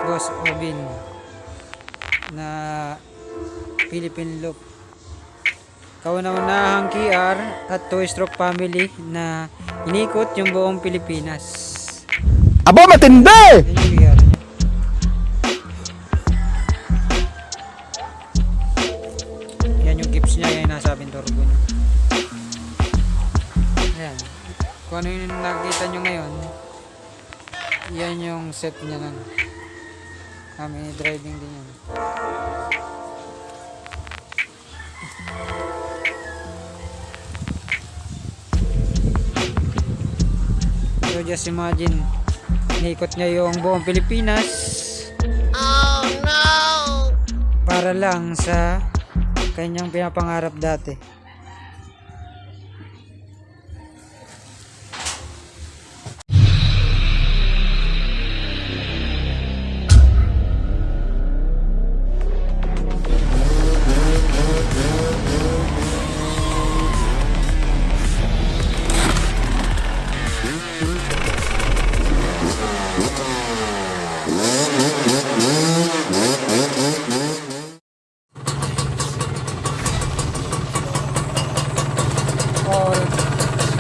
Boss Obin na Philippine Loop. Kauna-unahang KR at two-stroke family na inikot yung buong Pilipinas. Aba, matindi! Yan yung KR niya. Yan yung gips niya, yan yung nasabing turbo niya. Ayan. Kung ano yung nakikita nyo ngayon, yan yung set niya nun. May driving din yan. So just imagine, inikot niya yung buong Pilipinas. Oh no! Para lang sa kanyang pinapangarap dati.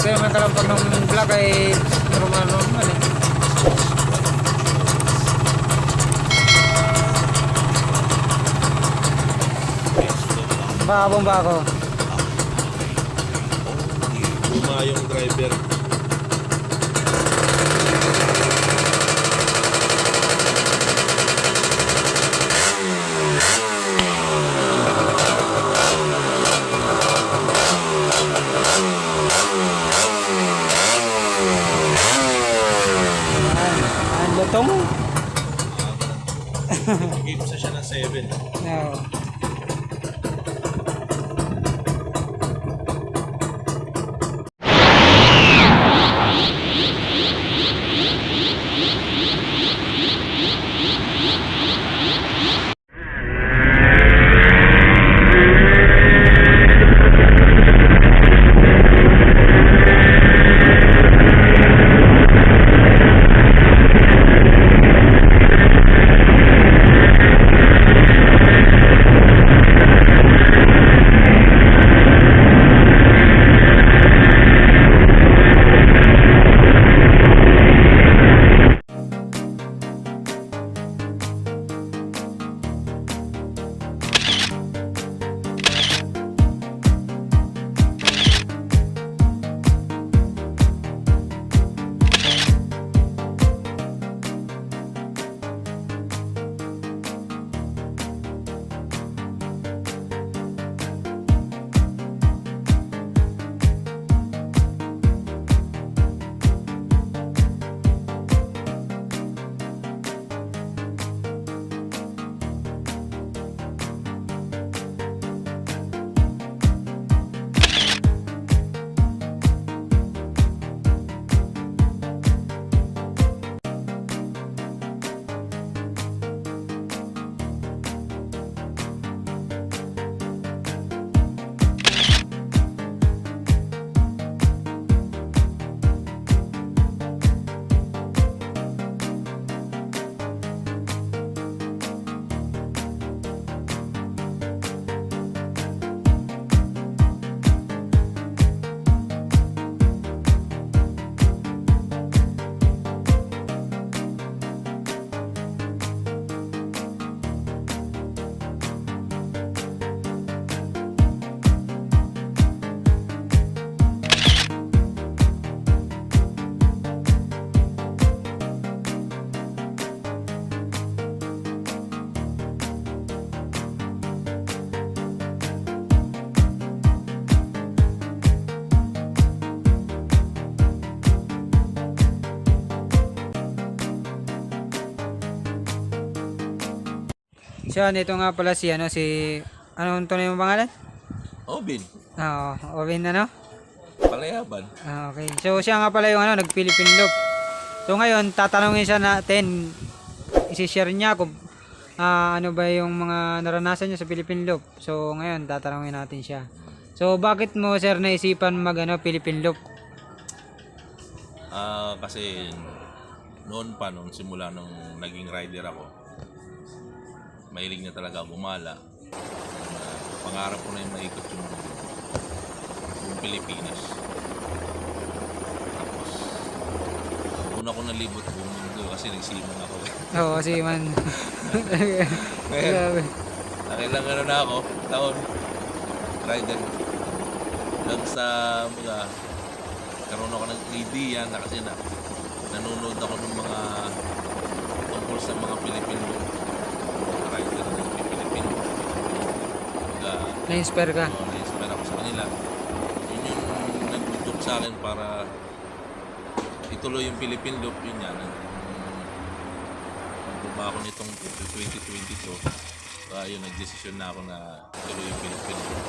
Kaya man talagang pag nung vlog ay normal eh. Babong ba ako? Luma yung driver. Ang lutong? Game sa siya ng 7. No. So, ito nga pala si anong tunay mong pangalan? Obin. Obin Palayaban. Okay. So, siya nga pala yung nag-Philippine Loop. So, ngayon, tatanungin siya natin, isi-share niya kung ano ba yung mga naranasan niya sa Philippine Loop. So, ngayon, tatanungin natin siya. So, bakit mo, sir, naisipan Philippine Loop? Kasi noon pa, nung simula nung naging rider ako, mahilig na talaga gumala. Pangarap ko na yung maikot yung Pilipinas. Tapos, una ko nalibot buong mundo kasi nagsimon ako. Oo, kasi man. Ngayon, Grabe. nakilang ano na ako, taon, rider. Hanggang sa mga, karoon ako ng idea na kasi nanonood ako ng mga tungkol sa mga Pilipino rider ng Pilipino. Na-inspire ka. Na-inspire ako sa kanila. Yun yung nag-book sa akin para ituloy yung Philippine Loop. Yun yan. Nagbuba ako nitong 2022. Kaya yun, nag-desisyon na ako na ituloy yung Philippine Loop.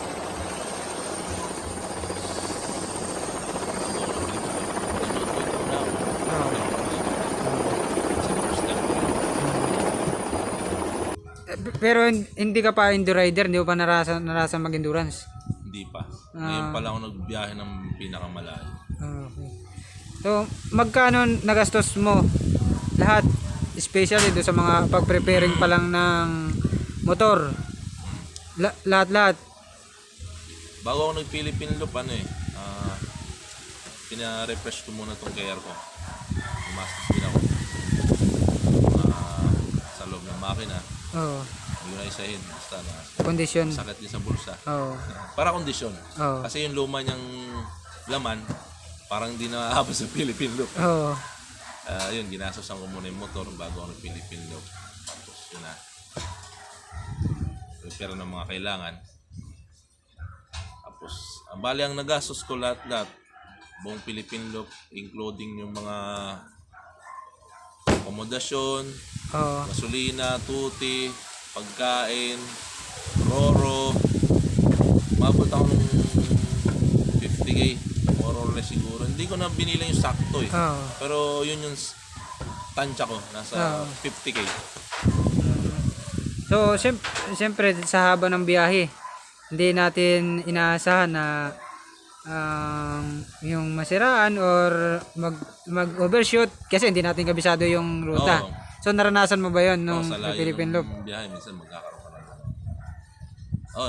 Pero hindi ka pa enduro rider, hindi mo pa narasan mag-endurance. Hindi pa. Ngayon pa lang ako nagbiyahe ng pinakamalayo. Okay. So, magkano nagastos mo lahat, especially do sa mga pag-preparing pa lang ng motor? Lahat-lahat. Bago ako nag-Philippine Loop, pina-refresh ko muna tong KR ko. Masters din ako. Sa loob ng makina. Oo. Yun na isahin. Basta na Condition. sakit din sa bulsa. Oo. Para kondisyon. Oo. Kasi yung luma niyang laman, parang hindi na aabot sa Philippine Loop. Oo. Yun, ginasosan ko muna yung motor bago ako nag-Philippine Loop. Tapos yun na. Prepare ng mga kailangan. Tapos, bali ang nagastos ko lahat-lahat. Buong Philippine Loop, including yung mga akomodasyon, Oo. gasolina, tuti, pagkain, roro. Mabot ako ng 50k, more or less siguro. Hindi ko na binili yung sakto eh. Oo. Pero yun yung tansya ko, nasa 50k. So, siyempre sa haba ng biyahe, hindi natin inaasahan na yung masiraan or mag-overshoot kasi hindi natin kabisado yung ruta. Oo. So, naranasan mo ba yun nung Sa layo Philippine Loop? ng biyahe, minsan magkakaroon ka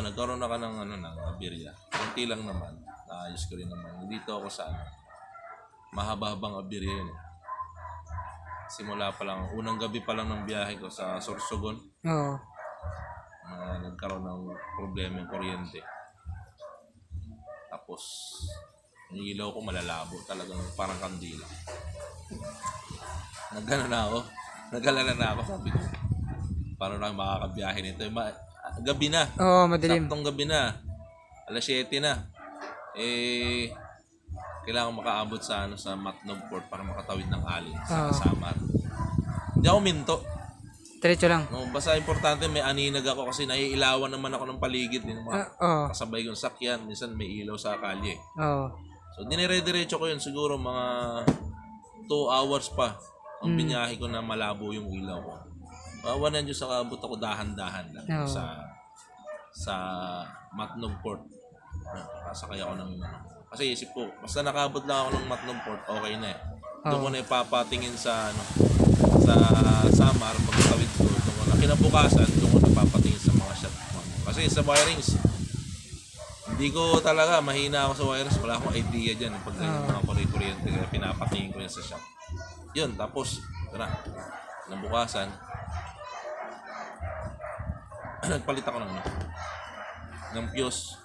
nagkaroon na ka ng ng aberya. Kunti lang naman, naayos ko rin naman. Dito ako sa mahaba-habang aberya yun eh. Simula pa lang, unang gabi pa lang ng biyahe ko sa Sorsogon, Oo. nagkaroon ng problema yung kuryente. Tapos, yung ilaw ko malalabo, talagang parang kandila. Nag-alala na ako, sabi ko, paano lang makakabiyahe nito? Gabi na, Oo, madilim. saktong gabi na, alas 7 na. Kailangan makaabot sa Matnog Port para makatawid ng alin sa Samar. Hindi ako minto. Diretso lang. No, basta importante may aninag ako kasi naiilawan naman ako ng paligid din. Oo. Kasabay kong sakyan, minsan may ilaw sa kalye. Oo. So dinire-diretso ko yun siguro mga 2 hours pa ang binyahe ko na malabo yung ilaw ko. Awa na Diyos, nakabot ako dahan-dahan lang Oo. sa Matnog Port. Kasakay ako ng kasi isip ko, basta nakabot lang ako ng Matnog Port, okay na eh. Doon ko na ipapatingin sa sa Samar, pagtawid ko. Doon ko na kinabukasan, doon ko napapatingin sa mga shop. Kasi sa wirings, hindi ko talaga, mahina ako sa wirings. Wala akong idea dyan. Pag ganyan mga kuryente, kaya pinapatingin ko yan sa shop. Yun, tapos, ito na. Kinabukasan, nagpalit ako ng fuse.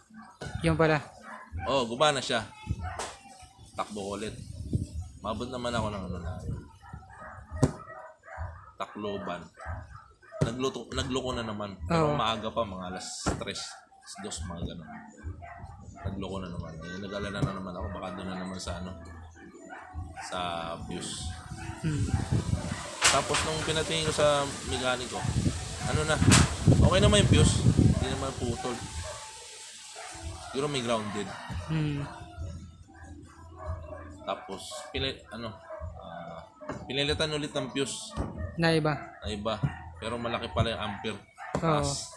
Yung pala. Gumana siya. Takbo ko ulit. Mabot naman ako ng Tacloban. Nagloko na naman. Pero maaga pa, mga alas 3, 2, mga ganun. Nagloko na naman. Nag-alala na naman ako, baka doon na naman sa sa fuse. Tapos nung pinatingin ko sa mekaniko, okay naman yung fuse. Hindi naman putol. Siguro may grounded. Tapos pinilitan ulit ng fuse Na iba. na iba. Pero malaki pala yung ampere. Taas.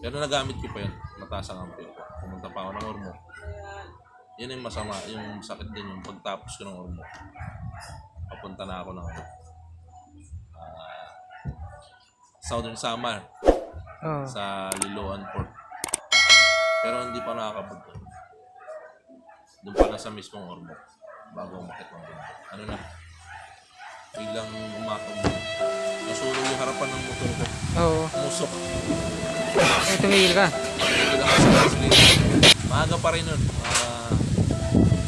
Pero nagamit ko pa yun. Mataas ang ampere ko. Pumunta pa ako ng Ormo. Yun yung masama. Yung sakit din yung pagtapos ko ng Ormo. Papunta na ako ng Southern Samar Oh. sa Liloan Port. Pero hindi pa nakakabot doon. Doon pa lang sa mismong Ormoc bago umakit ng doon. Ano na? Biglang umakot. Nasulo yung harapan ng motor ko. Oo. Umusok. Eh, tumigil ka. Hindi lang sa gasolina. Maaga pa rin nun.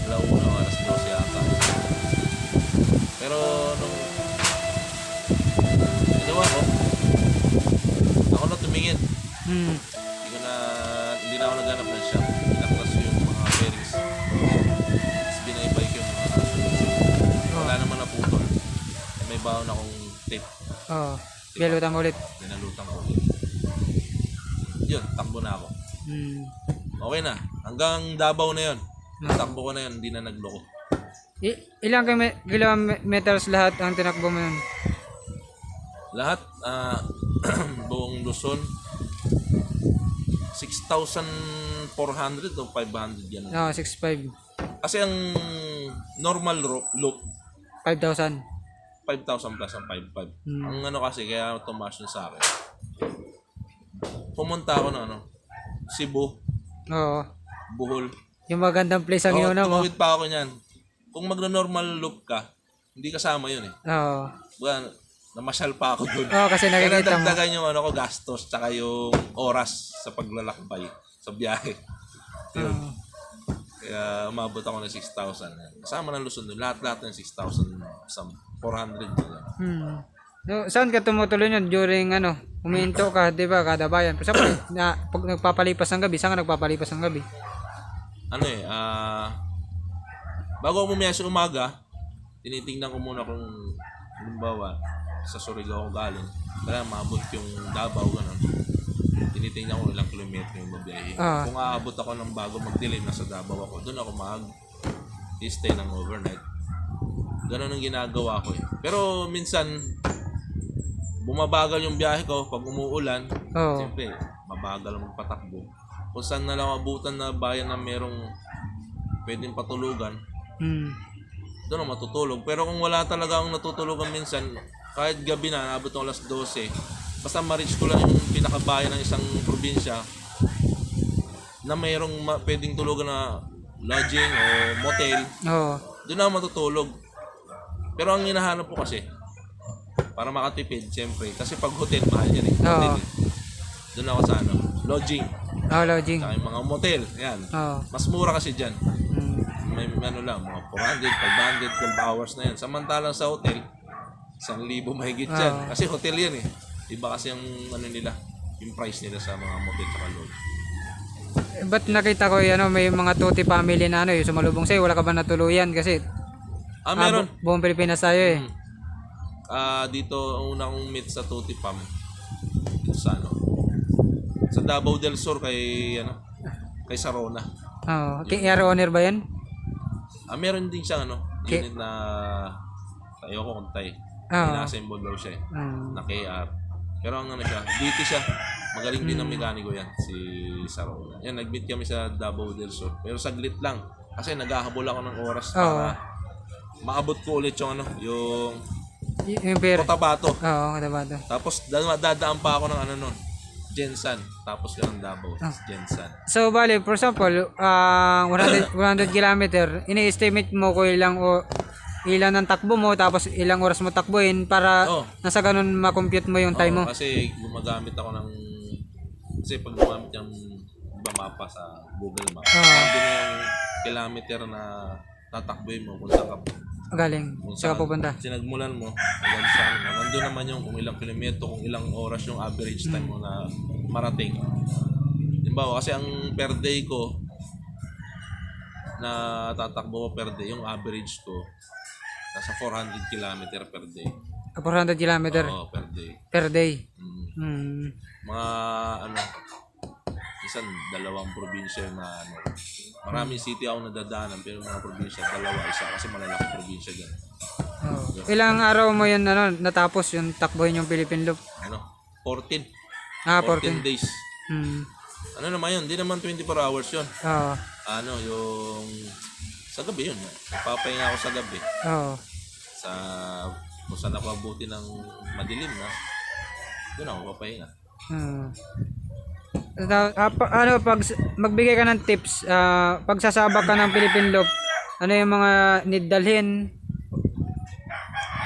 Alauna, alas 12 yata. Pero nung ginawa ko, ako na tumingin. Hindi na ako naghanap ng shop. Pinaklas yung mga bearings. Tapos binaybay ko yung mga wala naman naputol. May baon akong tape. Oo. Biyalutan mo ulit. Dinalutan ko ulit. Yun, takbo na ako. Okay na. Hanggang Davao na yun. Takbo ko na yun, hindi na nagloko. Ilang kilometers lahat ang tinakbo mo nun? Lahat, buong Luzon, 6,400 o 500 yan. Oo, 6.5. Kasi ang normal loop, 5,000. 5,000 plus ang 5,500. Ang ano kasi, kaya tumaas yun sa akin. Pumunta ako ng Cebu, Oo. Bohol. Yung magandang place ang Oo, inuna mo. tumawid pa ako niyan. Kung magno-normal loop ka, hindi kasama yun eh. Oo. Buwan, namasyal pa ako doon. Oo, kasi Kaya nakikita mo. nadagdagan yung ko, gastos, tsaka yung oras sa paglalakbay, sa biyahe. Yun. Oo. Kaya umabot ako ng 6,000. Kasama ng Luzon doon, lahat-lahat ng 6,400. No, saan ka tumutuloy yun? During umiinto ka, di ba, kada bayan. Pag nagpapalipas ng gabi, saan ka nagpapalipas ng gabi? Bago ako bumiyay sa umaga, tinitingnan ko muna kung halimbawa sa Surigao ako galing. Kaya maabot yung Davao, gano'n. Tinitingnan ko ilang kilometro yung mabiyahe. Kung aabot ako ng bago magdilim, nasa Davao ako, doon ako mag-stay ng overnight. Gano'n ang ginagawa ko eh. Pero minsan, bumabagal yung biyahe ko pag umuulan. Siyempre, mabagal ang magpatakbo. Kung saan na lang abutan na bayan na merong pwedeng patulugan, doon ako matutulog. Pero kung wala talaga akong natutulugan minsan, kahit gabi na, abot ng alas 12, basta ma-reach ko lang yung pinakabayan ng isang probinsya na mayroong pwedeng tulugan na lodging o motel, doon ako matutulog. Pero ang hinahanap ko kasi, para makatipid, siyempre, kasi pag hotel, mahal yan eh. Hotel, doon ako sa lodging. Lodging. Saka yung mga motel, yan. Mas mura kasi dyan. May lang, mga 400, 500, 12 hours na yan. Samantalang sa hotel, 1,000 mahigit yan. Kasi hotel yan eh. Iba kasi yung nila, yung price nila sa mga motel at lodge. Ba't nakita ko may mga tuti family na yung sumalubong sa'yo, wala ka ba natuluyan? Kasi meron. buong Pilipinas tayo eh. Dito, una kong meet sa Tuti Pam. Sa sa Davao del Sur kay Sarona. Kay Air Owner ba yan? Meron din siyang unit na tayo ko kuntay. Ina-assemble daw siya eh. Na KR. Pero ang siya, DT siya. Magaling din ang mekaniko yan, si Sarona. Yan, nag-meet kami sa Davao del Sur. Pero saglit lang. Kasi naghahabol ako ng oras para maabot ko ulit yung yung Cotabato. Cotabato. Tapos dadaan pa ako ng Gensan. Tapos ganun Davao. Gensan. So, bali, for example, 100 kilometer, ini-estimate mo ko ilang ang takbo mo, tapos ilang oras mo takbuhin para nasa ganun ma-compute mo yung time mo. Kasi gumagamit ako kasi pag gumamit yung mapa sa Google Maps, nandun na yung kilometer na tatakbuhin mo kung saan ka galing, saan ka pupunta. Sinagmulan mo, hanggang saan mo. Nandun naman yung kung ilang kilometro, kung ilang oras yung average time mo na marating. Diba, kasi ang per day ko na tatakbo ko per day, yung average ko nasa 400 kilometer per day. 400 kilometer? Oo, per day. Per day? Mga minsan dalawang probinsya na maraming city ako nadadaanan, pero mga probinsya, isa kasi malalaking probinsya dyan. Ilang araw mo yun natapos yung takbohin yung Philippine Loop? 14. 14 days. Naman yun, hindi naman 24 hours yun. Yung sa gabi yun. Papahinga ako sa gabi. Kung saan ako abuti ng madilim na. Doon ako papahinga. Ano, pag magbigay ka ng tips, pag sasabak ka ng Philippine Loop, ano yung mga need dalhin?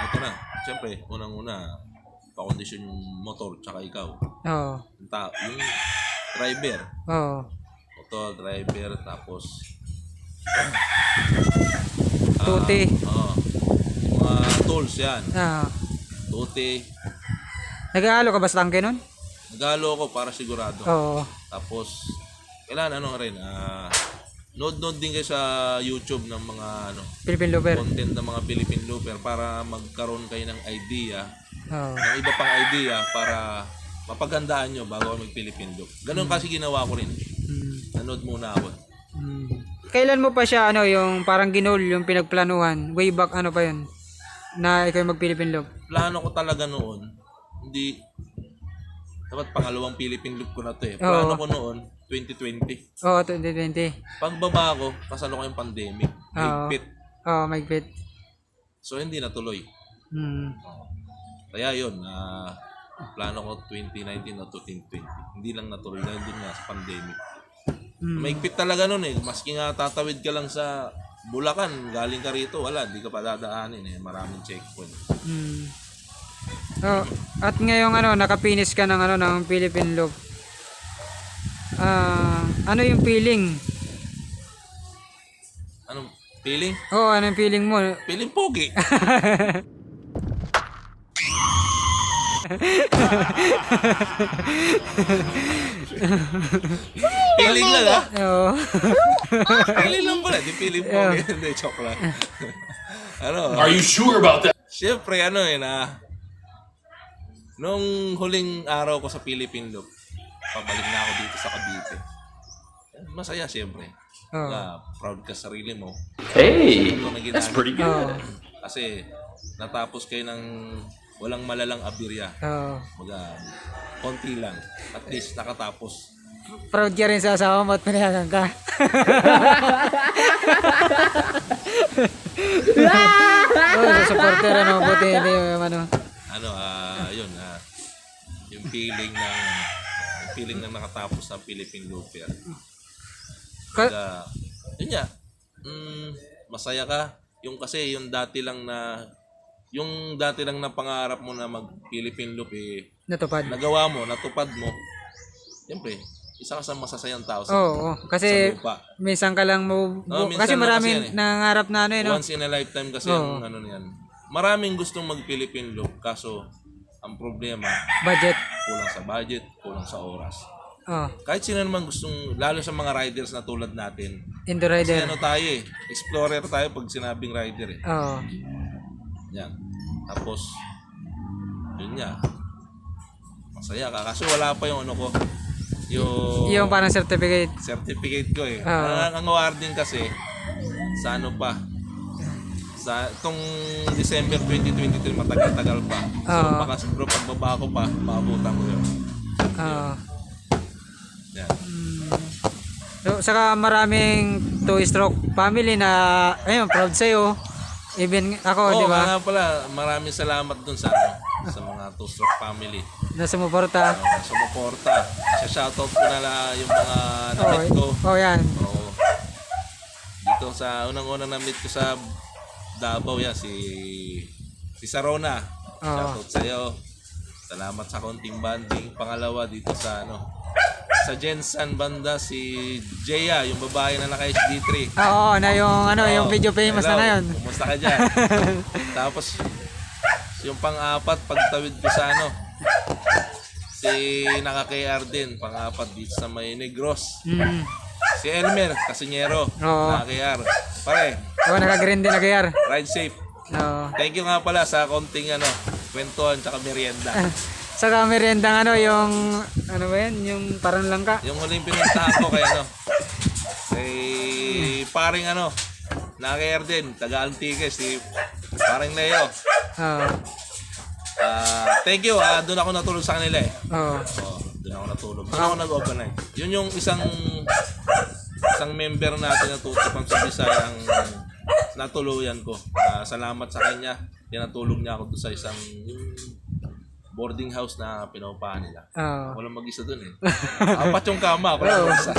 Ito na, siyempre, unang-una, pakondisyon yung motor, tsaka ikaw. Oo. Yung driver, Oo. motor, driver, tapos Tuti. yung mga tools yan. Tuti. Nag-aalo ka ba sa tangke nun? Nagalo ko para sigurado. Oo. Tapos, kailangan rin, nood din kayo sa YouTube ng mga Philippine Looper. content ng mga Philippine Looper para magkaroon kayo ng idea, Oo. ng iba pang idea para mapagandaan nyo bago ako mag-Philippine Loop. Ganun kasi ginawa ko rin. Nanood muna ako. Kailan mo pa siya, yung parang ginol, yung pinagplanuhan? Way back, ano pa yun? Na ikaw yung mag-Philippine Loop? Plano ko talaga noon, hindi, dapat pangalawang Philippine Loop ko na to eh. Plano ko noon, 2020. Oo, 2020. Pagbaba ko, kasalo ko yung pandemic. Higpit. Oo, Migpit. So, hindi natuloy. Kaya yun, plano ko 2019 o 2020. Hindi lang natuloy dahil dun nga sa pandemic. Maigpit talaga nun eh. Maski nga tatawid ka lang sa Bulacan, galing ka rito, wala, di ka pa dadaanin eh. Maraming checkpoint. Oh, at ngayong nakapinis ka ng Philippine Loop. Ano yung feeling? Anong feeling? Oo, ano yung feeling mo? Feeling pogi. Feeling lang Oo. Feeling lang pala, di feeling pogi. Hindi, joke lang. Are you sure about that? Siyempre, nung huling araw ko sa Philippine Loop, pabalik na ako dito sa Cavite. Masaya siyempre. Proud ka sa sarili mo. Hey, that's pretty good. Kasi natapos kayo ng walang malalang abirya. Konti lang. At least nakatapos. Proud ka rin sa asawa mo at pinayagan ka. Sa supporter, buti hindi yung Yun, yung feeling ng nakatapos ng Philippine Looper. Yun nga, masaya ka. Kasi yung dati lang na pangarap mo na mag Philippine Loop natupad. Nagawa mo, natupad mo. Siyempre, isa ka sa masasayang tao sa kasi lupa. minsan ka lang kasi maraming nangangarap na Once in a lifetime kasi yung yan. Maraming gustong mag Philippine Loop kaso ang problema, budget. Kulang sa budget, kulang sa oras. Kahit sino naman gustong, lalo sa mga riders na tulad natin. Indo rider. Kasi tayo explorer tayo pag sinabing rider Yan. Tapos, yun nga. Masaya ka. Kasi wala pa yung ko. Yung parang certificate. Certificate ko Ang awarding kasi, sa sa itong December 2023, matagal-tagal pa. So, baka siguro pagbaba ko pa, maabutan ko yun. Yan. So, saka maraming two-stroke family na, proud sa'yo. Even ako, di ba? Nga pala, maraming salamat dun sa mga two-stroke family. Na sumuporta. Sumuporta. Shoutout ko na lang yung mga na-meet ko. Yan. Dito sa unang-unang na-meet ko sa Davao yan, si Sarona. Shoutout sa'yo. Salamat sa konting banding. Pangalawa dito sa sa Jensen banda, si Jeya, yung babae na naka-HD3. Yung video famous na yun. Kumusta ka dyan? Tapos, yung pang-apat, pagtawid ko sa si naka-KR din, pang-apat dito sa may Negros. Si Elmer, Casiñero, naka-KR. Pare. Naka-green din naka-KR. Ride safe. Thank you nga pala sa konting kwentuhan tsaka merienda. Saka meriendang yung ba yan? Yung parang langka. Yung huling pinuntahan ko kay kay paring naka-KR din, taga Antique, si paring Leo. Thank you. Doon ako natulog sa kanila doon ako natulog. Doon ako nag-overnight. Yun yung isang member natin na tutupang sa Bisaya ang natuluyan ko. Salamat sa kanya. Tinatulog niya ako doon sa isang boarding house na pinupahan nila. Oo. Walang mag-isa dun eh. Apat yung kama, wala mag-isa.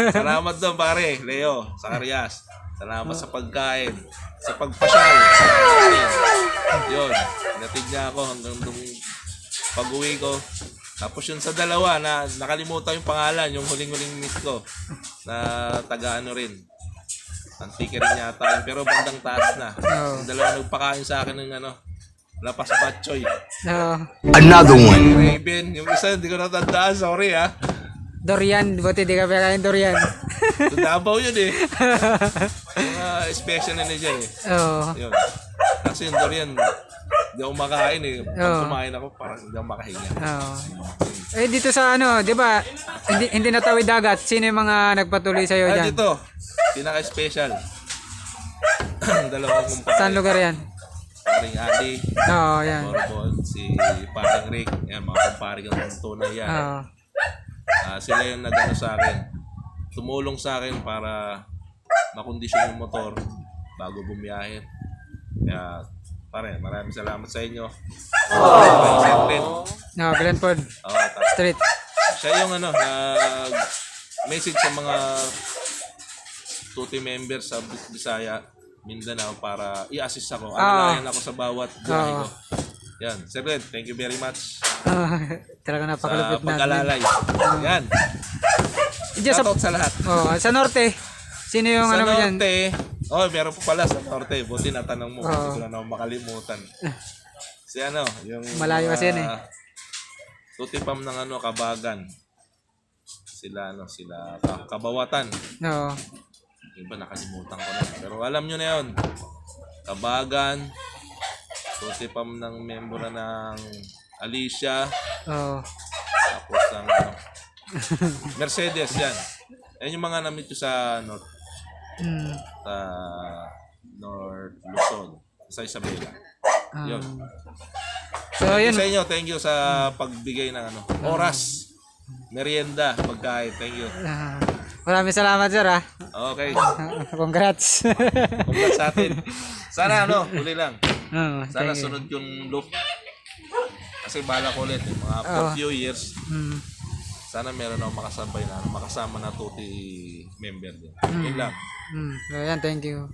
Salamat doon pare, Leo, Zacarias. Salamat sa pagkain, sa pagpasyal. Yun, natid niya ako hanggang nung pag-uwi ko. Tapos yun sa dalawa na nakalimutan yung pangalan, yung huling-huling meet ko na taga-ano rin. Antique rin yata yun, pero bandang taas na. Yung dalawa nagpakain sa akin ng ano, lapas batchoy. Another one. Raven, yung isa hindi ko natandaan, sorry ha. Dorian, buti di ka pakain Dorian. Davao yun eh. Mga special na dyan eh. Oo. Yun. Kasi yung durian, hindi ako makain eh. Pag kumain ako, parang hindi ako makahinga. Oo. Eh dito sa ano, 'di ba? Hindi natawid dagat. Sino yung mga nagpatuloy sa iyo Ah, diyan? dito, pinaka-special. Dalawang kumpare. Saan lugar 'yan? Paring Adi, Oo, yan. Borbon, si Paring Rick. Yan, mga kumpare kang tunay yan. Oo. Sila yung nag-ano sa akin. Tumulong sa akin para makondisyon yung motor bago bumiyahe. Kaya, pare, maraming salamat sa inyo. No, Glenford Street. Siya yung ano, nag-message sa mga tuti members sa Bisaya, Mindanao para i-assist ako. Alalayan ako sa bawat buhay ko. Yan, Sir Red, thank you very much Talaga sa napakalupit natin. pag-alalay. Yan. Diyan sa, Shoutout sa lahat. sa norte. Sino yung Sa ano mo diyan? Norte, meron pa pala sa Norte. Buti natanong mo, hindi ko na naman makalimutan. Si ano, yung Malayo kasi yan eh. tutipam ng ano, Kabagan. Sila Kabawatan. Oo. Iba nakalimutan ko na. Pero alam nyo na yun. Kabagan, tutipam ng membro ng Alicia, Oo. tapos ang ano, Mercedes yan. Yan yung mga na-meet ko sa North. Sa North Luzon. Sa Isabela. Yun. So, yun. Sa inyo, thank you sa pagbigay ng ano, oras, merienda, pagkain. Thank you. Maraming salamat, sir, ha. Okay. Congrats. Congrats sa atin. Sana huli lang. Oo, Sana thank you. sunod yung loop. Kasi bala ko ulit, mga for few years. Sana meron akong makasabay na, makasama na tuti member din. Yun lang. So, yan, thank you.